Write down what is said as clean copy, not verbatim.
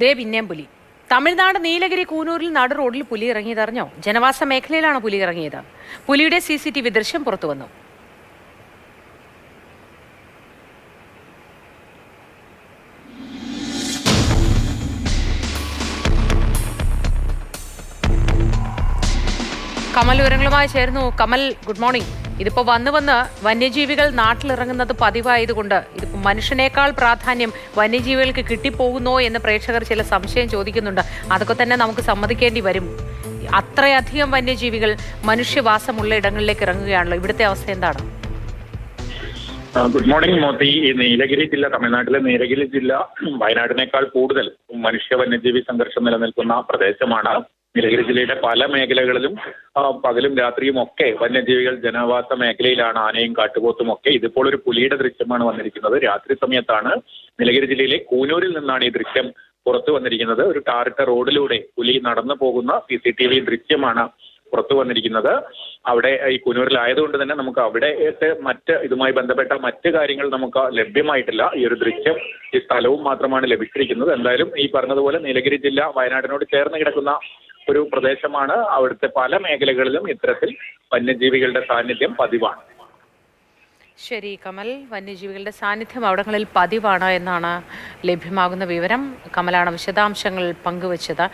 ദേ പിന്നെയും പുലി. തമിഴ്നാട് നീലഗിരി കൂനൂരിൽ നടു റോഡിൽ പുലി ഇറങ്ങിയതറിഞ്ഞോ? ജനവാസ മേഖലയിലാണ് പുലി ഇറങ്ങിയത്. പുലിയുടെ CCTV ദൃശ്യം പുറത്തുവന്നു. കമൽ വിവരങ്ങളുമായി ചേർന്നു. Kamal, good morning. ഇതിപ്പോ വന്ന് വന്യജീവികൾ നാട്ടിലിറങ്ങുന്നത് പതിവായതുകൊണ്ട് ഇതിപ്പോ മനുഷ്യനേക്കാൾ പ്രാധാന്യം വന്യജീവികൾക്ക് കിട്ടിപ്പോകുന്നോ എന്ന് പ്രേക്ഷകർ ചില സംശയം ചോദിക്കുന്നുണ്ട്. അതൊക്കെ തന്നെ നമുക്ക് സമ്മതിക്കേണ്ടി വരും. അത്രയധികം വന്യജീവികൾ മനുഷ്യവാസമുള്ള ഇടങ്ങളിലേക്ക് ഇറങ്ങുകയാണല്ലോ. ഇവിടുത്തെ അവസ്ഥ എന്താണ്? Good morning Mothi. ഈ നീലഗിരി ജില്ല, തമിഴ്നാട്ടിലെ നീലഗിരി ജില്ല വയനാടിനേക്കാൾ കൂടുതൽ മനുഷ്യ വന്യജീവി സംഘർഷം നിലനിൽക്കുന്ന പ്രദേശമാണ്. നീലഗിരി ജില്ലയുടെ പല മേഖലകളിലും പകലും രാത്രിയും ഒക്കെ വന്യജീവികൾ ജനവാസ മേഖലയിലാണ്. ആനയും കാട്ടുപോത്തും ഒക്കെ. ഇതിപ്പോൾ ഒരു പുലിയുടെ ദൃശ്യമാണ് വന്നിരിക്കുന്നത്. രാത്രി സമയത്താണ്. നീലഗിരി ജില്ലയിലെ കൂനൂരിൽ നിന്നാണ് ഈ ദൃശ്യം പുറത്തു വന്നിരിക്കുന്നത്. ഒരു ടാറിട്ട റോഡിലൂടെ പുലി നടന്നു പോകുന്ന CCTV ദൃശ്യമാണ് പുറത്തു വന്നിരിക്കുന്നത്. അവിടെ ഈ കൂനൂരിലായതുകൊണ്ട് തന്നെ നമുക്ക് അവിടെയൊക്കെ ഇതുമായി ബന്ധപ്പെട്ട മറ്റ് കാര്യങ്ങൾ നമുക്ക് ലഭ്യമായിട്ടില്ല. ഈ ഒരു ദൃശ്യം, ഈ സ്ഥലവും മാത്രമാണ് ലഭിച്ചിരിക്കുന്നത്. എന്തായാലും ഈ പറഞ്ഞതുപോലെ നീലഗിരി ജില്ല വയനാടിനോട് ചേർന്ന് കിടക്കുന്ന ഒരു പ്രദേശമാണ്. അവിടുത്തെ പല മേഖലകളിലും ഇത്തരത്തിൽ വന്യജീവികളുടെ സാന്നിധ്യം പതിവാണ്. ശരി കമൽ, വന്യജീവികളുടെ സാന്നിധ്യം അവിടങ്ങളിൽ പതിവാണ് എന്നാണ് ലഭ്യമാകുന്ന വിവരം. കമലാണ് വിശദാംശങ്ങൾ പങ്കുവച്ചത്.